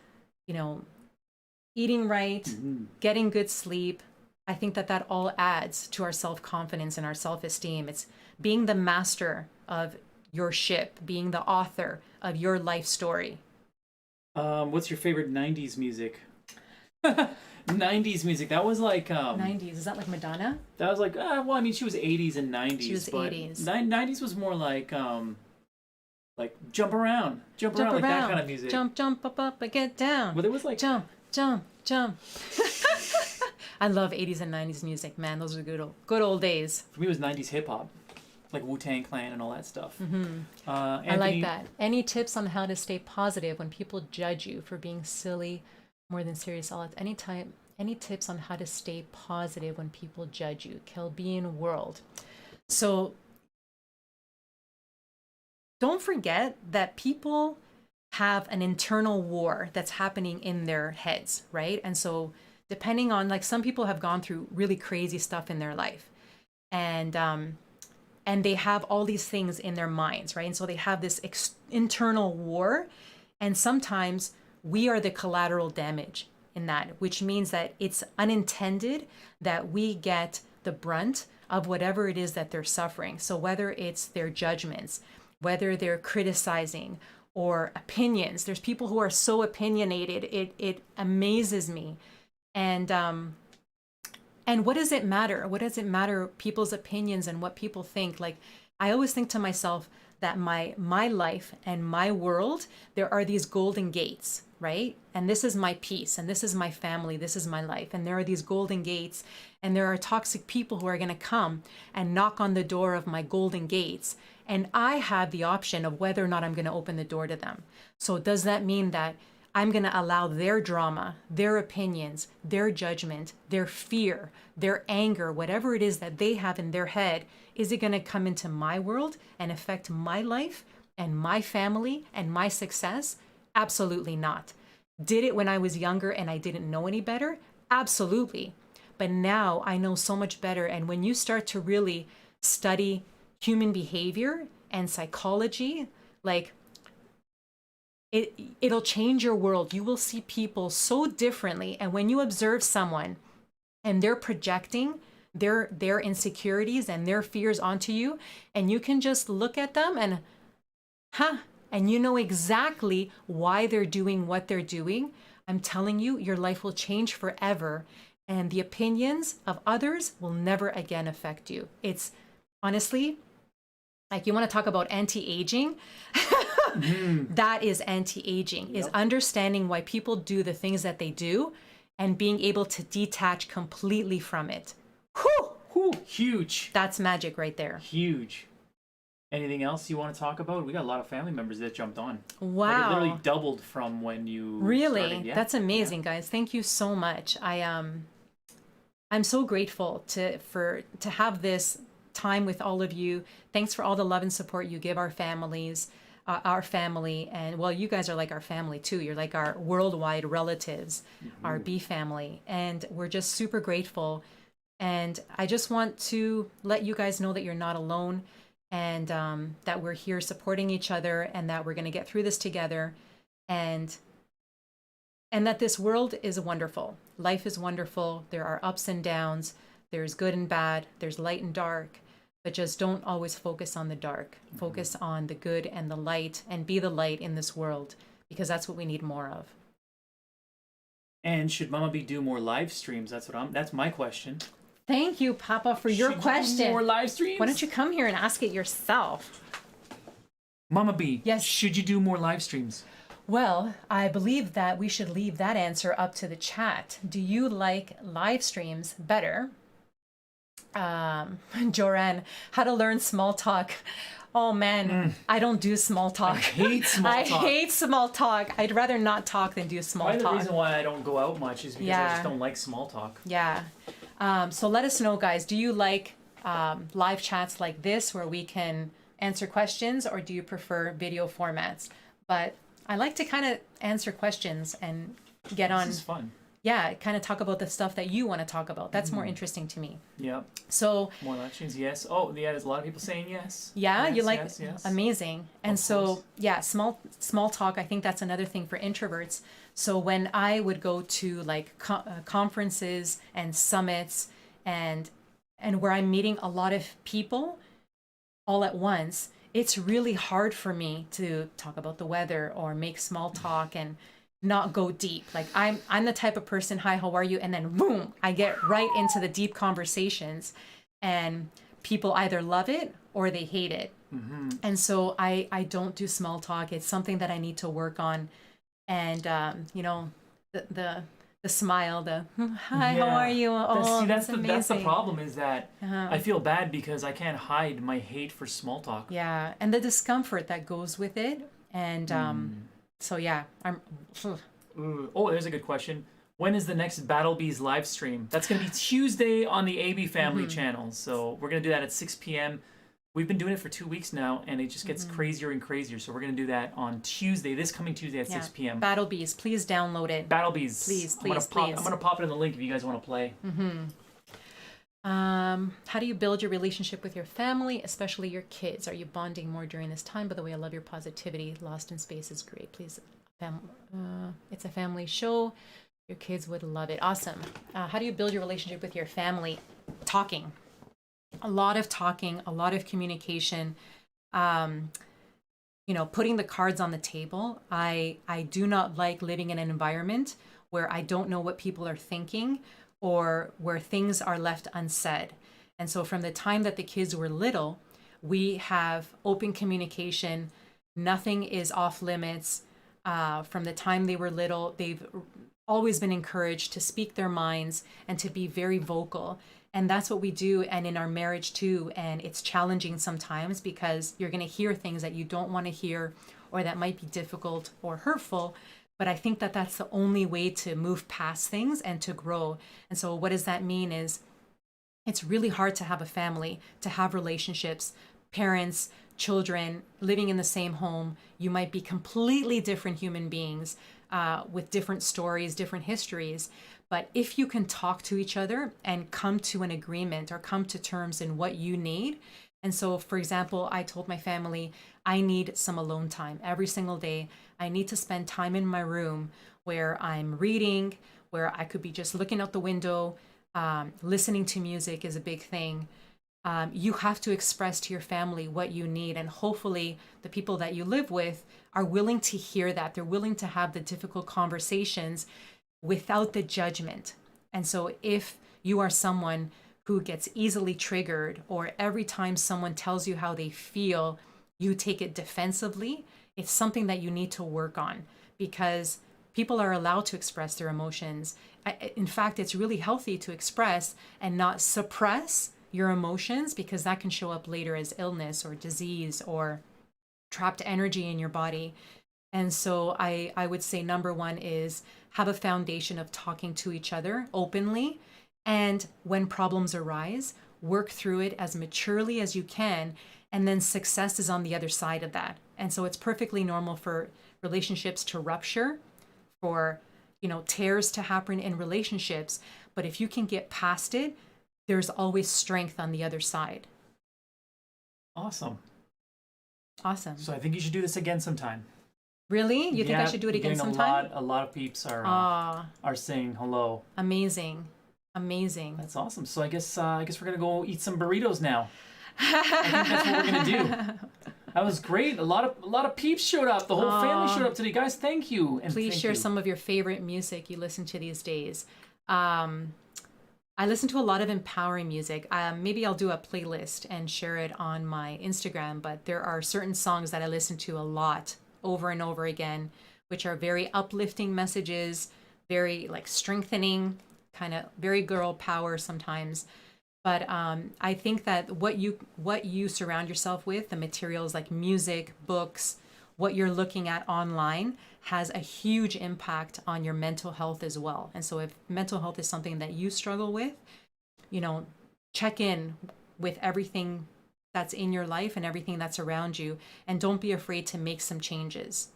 eating right, getting good sleep. I think that all adds to our self-confidence and our self-esteem. It's being the master of your ship, being the author of your life story. What's your favorite 90s music? 90s music. That was like 90s. Is that like Madonna? That was like well, I mean, she was 80s and 90s. She was but 80s. 90s was more like jump around, like that kind of music. Jump up, and get down. But it was like jump. I love 80s and 90s music, man. Those are good old days. For me, it was 90s hip hop, like Wu-Tang Clan and all that stuff. I like that. Any tips on how to stay positive when people judge you for being silly, More than serious, I'll at any time. Any tips on how to stay positive when people judge you? Kelbean World. So don't forget that people have an internal war that's happening in their heads, right? And so depending on, like, some people have gone through really crazy stuff in their life, and they have all these things in their minds, right? And so they have this internal war, and sometimes we are the collateral damage in that, which means that it's unintended that we get the brunt of whatever it is that they're suffering. So whether it's their judgments, whether they're criticizing, or opinions. There's people who are so opinionated. It amazes me. And what does it matter? What does it matter, people's opinions and what people think? Like, I always think to myself that my life and my world, there are these golden gates, right? And this is my peace, and this is my family, this is my life. And there are these golden gates, and there are toxic people who are going to come and knock on the door of my golden gates. And I have the option of whether or not I'm going to open the door to them. So does that mean that I'm going to allow their drama, their opinions, their judgment, their fear, their anger, whatever it is that they have in their head, is it going to come into my world and affect my life and my family and my success? Absolutely not. Did it when I was younger and I didn't know any better? Absolutely. But now I know so much better. And when you start to really study human behavior and psychology, like, it'll change your world. You will see people so differently. And when you observe someone and they're projecting their insecurities and their fears onto you, and you can just look at them and and you know exactly why they're doing what they're doing, I'm telling you, your life will change forever, and the opinions of others will never again affect you. It's honestly, like, you want to talk about anti-aging? That is anti-aging, is understanding why people do the things that they do and being able to detach completely from it. Whew, huge. That's magic right there. Huge. Anything else you want to talk about? We got a lot of family members that jumped on. Wow. Like, it literally doubled from when you started. Yeah. That's amazing, guys. Thank you so much. I'm so grateful to have this time with all of you. Thanks for all the love and support you give our families, our family. And well, you guys are like our family too. You're like our worldwide relatives, our B family. And we're just super grateful. And I just want to let you guys know that you're not alone, and that we're here supporting each other, and that we're going to get through this together, and that this world is wonderful. Life is wonderful. There are ups and downs. There's good and bad. There's light and dark. But just don't always focus on the dark. Focus on the good and the light, and be the light in this world, because that's what we need more of. And should Mama B do more live streams? That's my question. Thank you, Papa, for your question. Do more live streams? Why don't you come here and ask it yourself? Mama B, yes. Should you do more live streams? Well, I believe that we should leave that answer up to the chat. Do you like live streams better? Joran, how to learn small talk. Oh man, I don't do small talk. I hate small talk. I hate small talk. I'd rather not talk than do small talk. The reason why I don't go out much is because I just don't like small talk. Yeah. So let us know, guys. Do you like live chats like this where we can answer questions, or do you prefer video formats? But I like to kind of answer questions and get on. This is fun. Yeah, kind of talk about the stuff that you want to talk about. That's more interesting to me. Yeah. So more live streams, yes. Oh, yeah. There's a lot of people saying yes. Yeah, yes, you like yes. Amazing. And so yeah, small talk. I think that's another thing for introverts. So when I would go to like conferences and summits and where I'm meeting a lot of people all at once, it's really hard for me to talk about the weather or make small talk and not go deep. Like I'm the type of person, hi, how are you? And then boom, I get right into the deep conversations, and people either love it or they hate it. And so I don't do small talk. It's something that I need to work on. And you know, the smile, the hi, how are you? Oh, that's amazing. That's the problem, is that I feel bad because I can't hide my hate for small talk. Yeah, and the discomfort that goes with it. And so yeah, Ooh. Oh, there's a good question. When is the next Battle Bees live stream? That's going to be Tuesday on the AB Family channel. So we're going to do that at 6 p.m. We've been doing it for 2 weeks now, and it just gets crazier and crazier. So we're going to do that on Tuesday, this coming Tuesday at 6 p.m. Battle Bees, please download it. Battle Bees. Please, I'm please. going to pop it in the link if you guys want to play. How do you build your relationship with your family, especially your kids? Are you bonding more during this time? By the way, I love your positivity. Lost in Space is great. Please, it's a family show. Your kids would love it. Awesome. How do you build your relationship with your family? Talking. A lot of talking, a lot of communication. Putting the cards on the table. I do not like living in an environment where I don't know what people are thinking or where things are left unsaid. And so from the time that the kids were little, we have open communication. Nothing is off limits. From the time they were little, they've always been encouraged to speak their minds and to be very vocal. And that's what we do, and in our marriage too. And it's challenging sometimes because you're going to hear things that you don't want to hear or that might be difficult or hurtful. But I think that that's the only way to move past things and to grow. And so what does that mean is it's really hard to have a family, to have relationships, parents, children living in the same home. You might be completely different human beings with different stories, different histories. But if you can talk to each other and come to an agreement or come to terms in what you need. And so, for example, I told my family, I need some alone time every single day. I need to spend time in my room where I'm reading, where I could be just looking out the window. Listening to music is a big thing. You have to express to your family what you need. And hopefully the people that you live with are willing to hear that. They're willing to have the difficult conversations without the judgment. And so if you are someone who gets easily triggered, or every time someone tells you how they feel, you take it defensively, it's something that you need to work on, because people are allowed to express their emotions. In fact, it's really healthy to express and not suppress your emotions, because that can show up later as illness or disease or trapped energy in your body. And so I would say number one is have a foundation of talking to each other openly. And when problems arise, work through it as maturely as you can. And then success is on the other side of that. And so it's perfectly normal for relationships to rupture, for, tears to happen in relationships. But if you can get past it, there's always strength on the other side. Awesome. Awesome. So I think you should do this again sometime. Really? You think I should do it again sometime? A lot of peeps are saying hello. Amazing. That's awesome. So I guess we're gonna go eat some burritos now. I think that's what we're gonna do. That was great. A lot of peeps showed up. The whole family showed up today, guys. Thank you. And please share some of your favorite music you listen to these days. I listen to a lot of empowering music. Maybe I'll do a playlist and share it on my Instagram. But there are certain songs that I listen to a lot, over and over again, which are very uplifting messages, very strengthening, kind of very girl power sometimes. But I think that what you surround yourself with, the materials like music, books, what you're looking at online, has a huge impact on your mental health as well. And so if mental health is something that you struggle with, check in with everything that's in your life and everything that's around you, and don't be afraid to make some changes.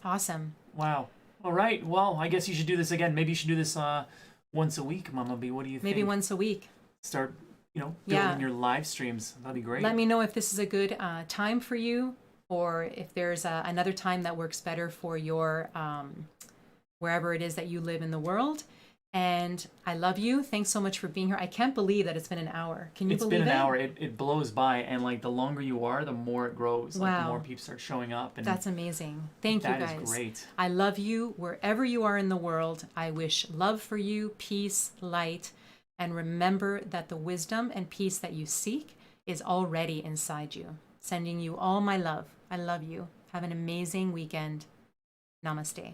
Awesome. Wow. All right. Well, I guess you should do this again. Maybe you should do this once a week, Mama B. What do you think? Maybe once a week. Start, building your live streams. That'd be great. Let me know if this is a good time for you, or if there's another time that works better for your wherever it is that you live in the world. And I love you. Thanks so much for being here. I can't believe that it's been an hour. Can you believe it? It's been an hour. It blows by. And the longer you are, the more it grows. Wow. The more people start showing up. And that's amazing. Thank you, guys. That is great. I love you wherever you are in the world. I wish love for you, peace, light. And remember that the wisdom and peace that you seek is already inside you. Sending you all my love. I love you. Have an amazing weekend. Namaste.